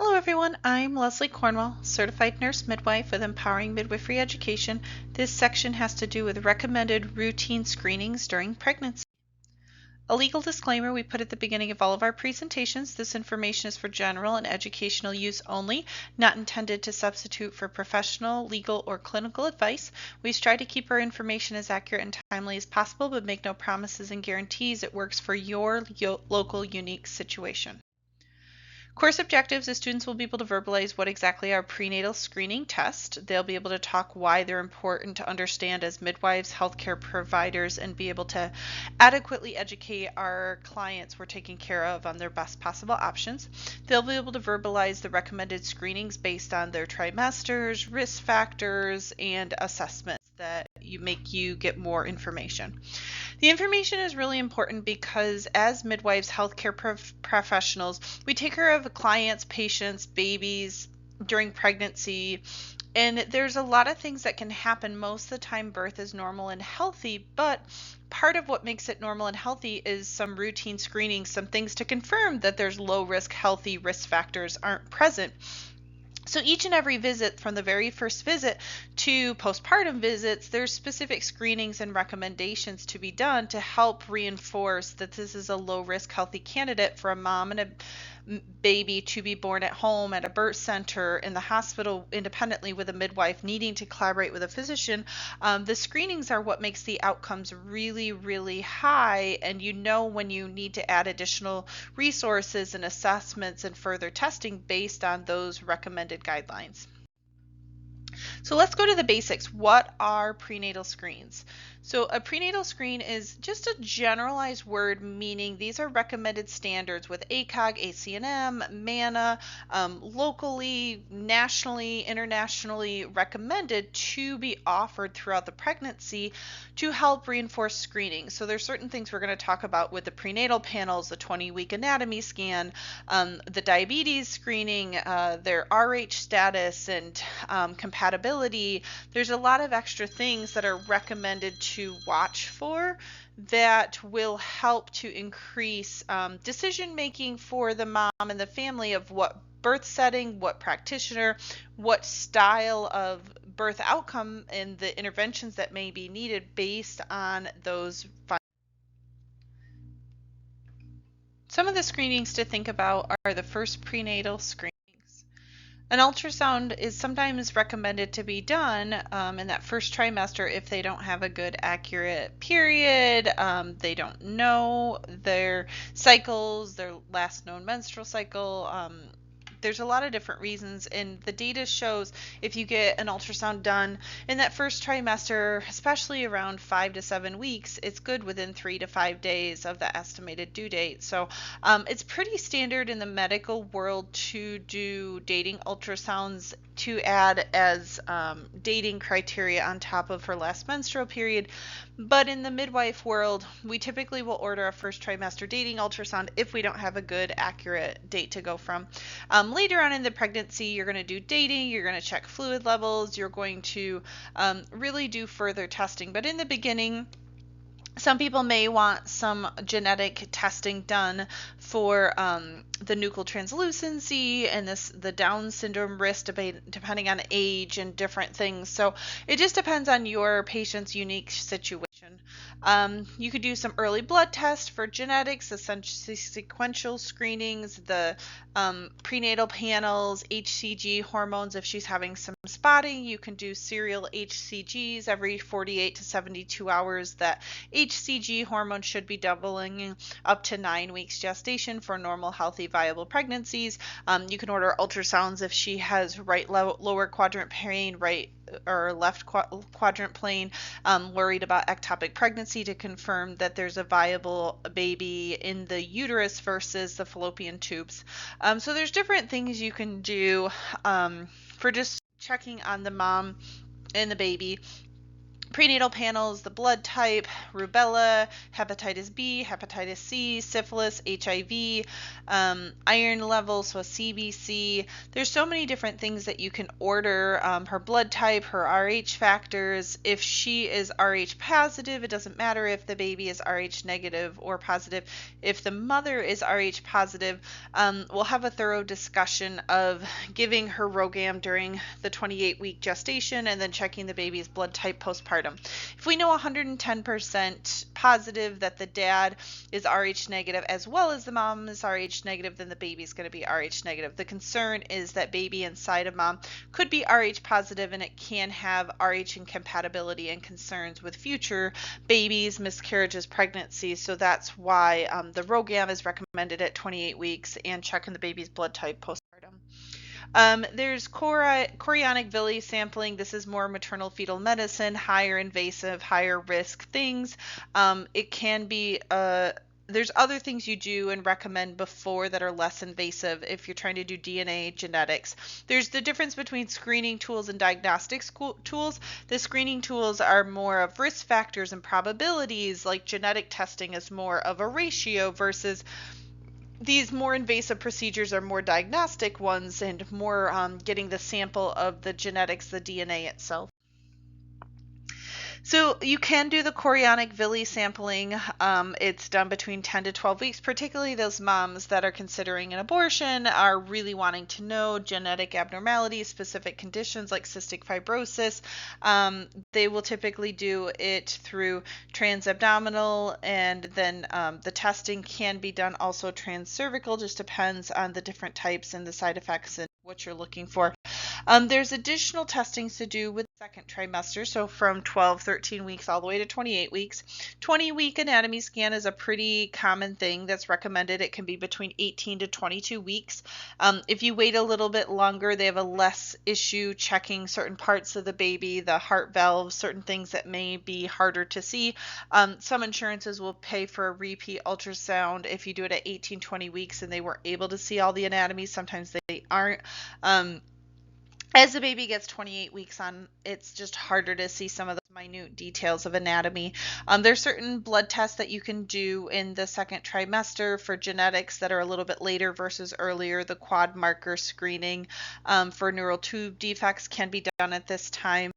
Hello everyone, I'm Leslie Cornwell, Certified Nurse Midwife with Empowering Midwifery Education. This section has to do with recommended routine screenings during pregnancy. A legal disclaimer we put at the beginning of all of our presentations. This information is for general and educational use only, not intended to substitute for professional, legal, or clinical advice. We strive to keep our information as accurate and timely as possible, but make no promises and guarantees it works for your local unique situation. Course objectives is students will be able to verbalize what exactly are prenatal screening tests. They'll be able to talk why they're important to understand as midwives, healthcare providers, and be able to adequately educate our clients we're taking care of on their best possible options. They'll be able to verbalize the recommended screenings based on their trimesters, risk factors, and assessments that make you get more information. The information is really important because as midwives, healthcare professionals, we take care of clients, patients, babies during pregnancy, and there's a lot of things that can happen. Most of the time birth is normal and healthy, but part of what makes it normal and healthy is some routine screening, some things to confirm that there's low risk, healthy risk factors aren't present. So each and every visit, from the very first visit to postpartum visits, there's specific screenings and recommendations to be done to help reinforce that this is a low risk healthy candidate for a mom and a baby to be born at home, at a birth center, in the hospital, independently with a midwife, needing to collaborate with a physician. The screenings are what makes the outcomes really, really high, and you know when you need to add additional resources and assessments and further testing based on those recommended guidelines. So let's go to the basics. What are prenatal screens? So a prenatal screen is just a generalized word meaning these are recommended standards with ACOG, ACNM, MANA, locally, nationally, internationally recommended to be offered throughout the pregnancy to help reinforce screening. So there's certain things we're going to talk about with the prenatal panels, the 20-week anatomy scan, the diabetes screening, their RH status, and compatibility. There's a lot of extra things that are recommended to watch for that will help to increase decision making for the mom and the family of what birth setting, what practitioner, what style of birth outcome, and the interventions that may be needed based on those findings. Some of the screenings to think about are the first prenatal screen. An ultrasound is sometimes recommended to be done in that first trimester if they don't have a good accurate period, they don't know their cycles, their last known menstrual cycle. There's a lot of different reasons, and the data shows if you get an ultrasound done in that first trimester, especially around 5 to 7 weeks, it's good within 3 to 5 days of the estimated due date. So it's pretty standard in the medical world to do dating ultrasounds to add as dating criteria on top of her last menstrual period. But in the midwife world, we typically will order a first trimester dating ultrasound if we don't have a good accurate date to go from. Later on in the pregnancy, you're going to do dating, you're going to check fluid levels, you're going to really do further testing. But in the beginning, some people may want some genetic testing done for the nuchal translucency and the Down syndrome risk, depending on age and different things. So it just depends on your patient's unique situation. You could do some early blood tests for genetics, essentially sequential screenings, the prenatal panels, HCG hormones if she's having some spotting. You can do serial HCGs every 48 to 72 hours. That HCG hormone should be doubling up to 9 weeks gestation for normal, healthy, viable pregnancies. You can order ultrasounds if she has right lower quadrant pain, right or left quadrant plane, worried about ectopic pregnancy to confirm that there's a viable baby in the uterus versus the fallopian tubes. So there's different things you can do for just checking on the mom and the baby. Prenatal panels, the blood type, rubella, hepatitis B, hepatitis C, syphilis, HIV, iron levels, so CBC. There's so many different things that you can order. Her blood type, her RH factors. If she is RH positive, it doesn't matter if the baby is RH negative or positive. If the mother is RH positive, we'll have a thorough discussion of giving her RhoGAM during the 28-week gestation and then checking the baby's blood type postpartum. If we know 110% positive that the dad is RH negative as well as the mom is RH negative, then the baby is going to be RH negative. The concern is that baby inside of mom could be RH positive and it can have RH incompatibility and concerns with future babies, miscarriages, pregnancies. So that's why the RhoGAM is recommended at 28 weeks and checking the baby's blood type postpartum. There's chorionic villi sampling. This is more maternal fetal medicine, higher invasive, higher risk things. It can be there's other things you do and recommend before that are less invasive if you're trying to do DNA genetics. There's the difference between screening tools and diagnostic tools. The screening tools are more of risk factors and probabilities, like genetic testing is more of a ratio versus these more invasive procedures are more diagnostic ones and more getting the sample of the genetics, the DNA itself. So you can do the chorionic villi sampling. It's done between 10 to 12 weeks, particularly those moms that are considering an abortion are really wanting to know genetic abnormalities, specific conditions like cystic fibrosis. They will typically do it through transabdominal, and then the testing can be done also transcervical, just depends on the different types and the side effects and what you're looking for. There's additional testings to do with the second trimester, so from 12, 13 weeks all the way to 28 weeks. 20-week anatomy scan is a pretty common thing that's recommended. It can be between 18 to 22 weeks. If you wait a little bit longer, they have a less issue checking certain parts of the baby, the heart valves, certain things that may be harder to see. Some insurances will pay for a repeat ultrasound if you do it at 18, 20 weeks and they weren't able to see all the anatomy. Sometimes they aren't. As the baby gets 28 weeks on, it's just harder to see some of those minute details of anatomy. There's certain blood tests that you can do in the second trimester for genetics that are a little bit later versus earlier. The quad marker screening for neural tube defects can be done at this time.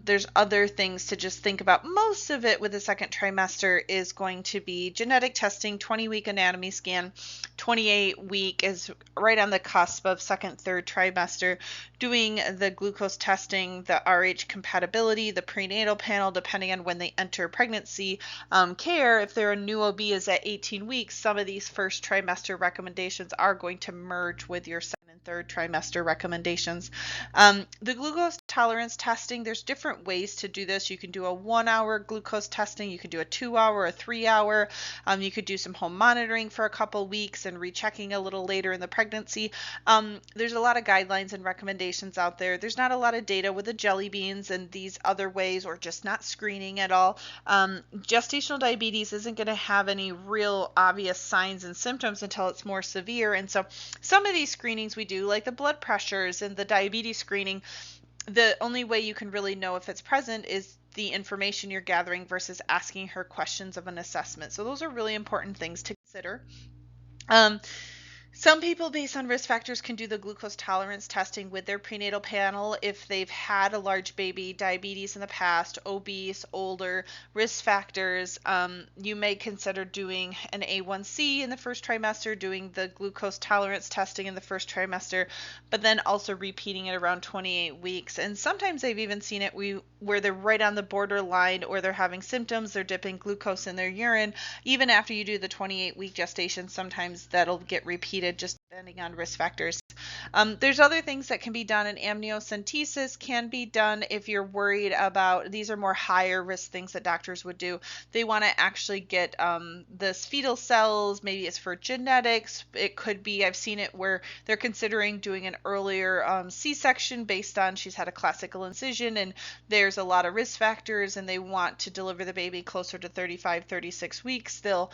There's other things to just think about. Most of it with the second trimester is going to be genetic testing, 20-week anatomy scan, 28-week is right on the cusp of second, third trimester, doing the glucose testing, the RH compatibility, the prenatal panel, depending on when they enter pregnancy care. If they're a new OB is at 18 weeks, some of these first trimester recommendations are going to merge with your second and third trimester recommendations. The glucose tolerance testing, there's different ways to do this. You can do a 1-hour glucose testing, you can do a 2-hour, a 3-hour, you could do some home monitoring for a couple weeks and rechecking a little later in the pregnancy. There's a lot of guidelines and recommendations out there. There's not a lot of data with the jelly beans and these other ways, or just not screening at all. Gestational diabetes isn't going to have any real obvious signs and symptoms until it's more severe, and so some of these screenings we do, like the blood pressures and the diabetes screening, the only way you can really know if it's present is the information you're gathering versus asking her questions of an assessment. So those are really important things to consider. Some people, based on risk factors, can do the glucose tolerance testing with their prenatal panel if they've had a large baby, diabetes in the past, obese, older, risk factors. You may consider doing an A1C in the first trimester, doing the glucose tolerance testing in the first trimester, but then also repeating it around 28 weeks. And sometimes I've even seen it where they're right on the borderline, or they're having symptoms, they're dipping glucose in their urine. Even after you do the 28-week gestation, sometimes that'll get repeated just depending on risk factors. There's other things that can be done, and amniocentesis can be done if you're worried about, these are more higher risk things that doctors would do. They want to actually get this fetal cells, maybe it's for genetics. It could be, I've seen it where they're considering doing an earlier C-section based on she's had a classical incision and there's a lot of risk factors and they want to deliver the baby closer to 35, 36 weeks. They'll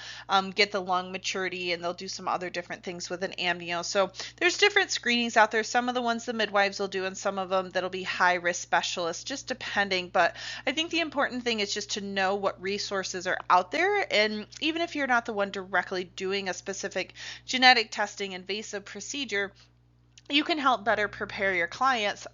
get the lung maturity and they'll do some other different things with an amniocentesis millennial. So there's different screenings out there. Some of the ones the midwives will do and some of them that'll be high risk specialists, just depending. But I think the important thing is just to know what resources are out there. And even if you're not the one directly doing a specific genetic testing invasive procedure, you can help better prepare your clients.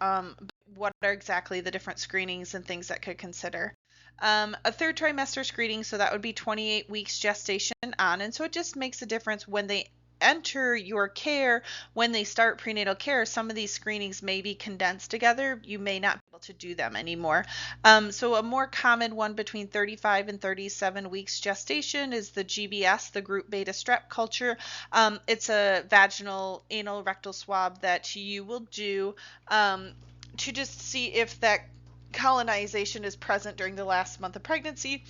What are exactly the different screenings and things that could consider. A third trimester screening, so that would be 28 weeks gestation on, and so it just makes a difference when they enter your care. When they start prenatal care, some of these screenings may be condensed together. You may not be able to do them anymore. So a more common one between 35 and 37 weeks gestation is the GBS, the group beta strep culture. It's a vaginal anal rectal swab that you will do to just see if that colonization is present during the last month of pregnancy.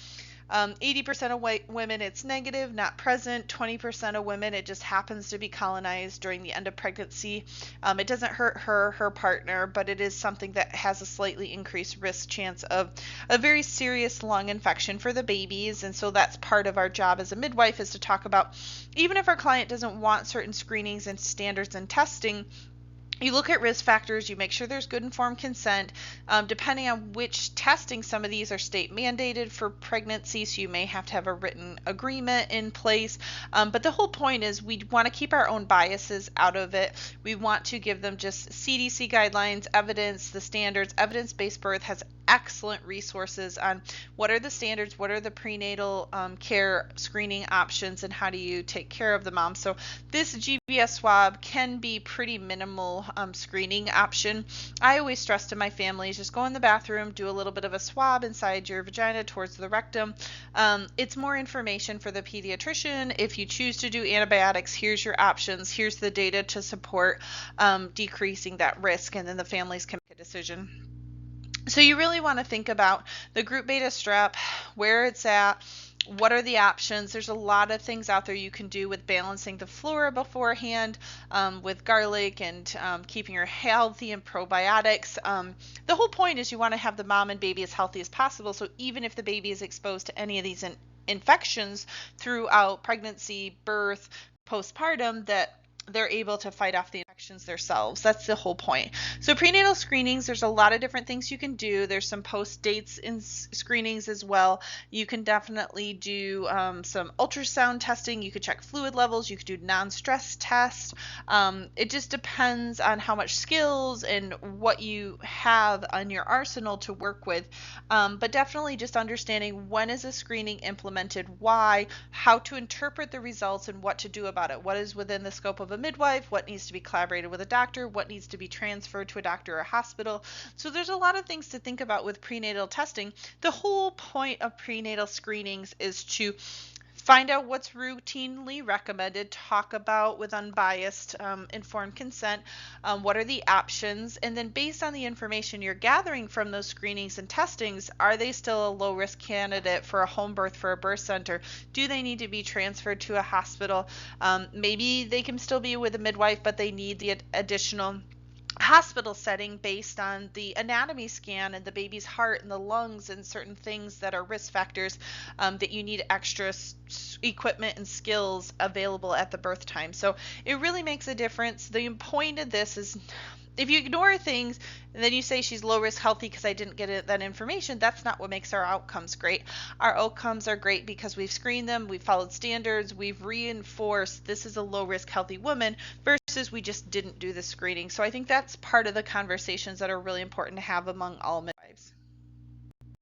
80% of women it's negative, not present. 20% of women it just happens to be colonized during the end of pregnancy. It doesn't hurt her partner, but it is something that has a slightly increased risk chance of a very serious lung infection for the babies. And so that's part of our job as a midwife, is to talk about, even if our client doesn't want certain screenings and standards and testing, you look at risk factors, you make sure there's good informed consent. Depending on which testing, some of these are state mandated for pregnancy, so you may have to have a written agreement in place. But the whole point is we want to keep our own biases out of it. We want to give them just CDC guidelines, evidence, the standards. Evidence-based birth has excellent resources on what are the standards, what are the prenatal care screening options, and how do you take care of the mom. So this GBS swab can be pretty minimal screening option. I always stress to my families, just go in the bathroom, do a little bit of a swab inside your vagina towards the rectum. It's more information for the pediatrician. If you choose to do antibiotics, here's your options, here's the data to support decreasing that risk, and then the families can make a decision. So you really want to think about the group beta strep, where it's at, what are the options. There's a lot of things out there you can do with balancing the flora beforehand, with garlic and keeping her healthy and probiotics. The whole point is you want to have the mom and baby as healthy as possible. So even if the baby is exposed to any of these infections throughout pregnancy, birth, postpartum, that they're able to fight off the infections themselves. That's the whole point. So prenatal screenings, there's a lot of different things you can do. There's some post dates in screenings as well. You can definitely do some ultrasound testing. You could check fluid levels. You could do non-stress tests. It just depends on how much skills and what you have on your arsenal to work with. But definitely just understanding when is a screening implemented, why, how to interpret the results, and what to do about it. What is within the scope of a midwife, what needs to be collaborated with a doctor, what needs to be transferred to a doctor or a hospital. So there's a lot of things to think about with prenatal testing. The whole point of prenatal screenings is to find out what's routinely recommended, talk about with unbiased, informed consent, what are the options, and then based on the information you're gathering from those screenings and testings, are they still a low risk candidate for a home birth, for a birth center? Do they need to be transferred to a hospital? Maybe they can still be with a midwife, but they need the additional hospital setting based on the anatomy scan and the baby's heart and the lungs and certain things that are risk factors, that you need extra equipment and skills available at the birth time. So it really makes a difference. The point of this is, if you ignore things and then you say she's low risk healthy because I didn't get that information, that's not what makes our outcomes great. Our outcomes are great because we've screened them, we've followed standards, we've reinforced this is a low risk healthy woman, versus we just didn't do the screening. So I think that's part of the conversations that are really important to have among all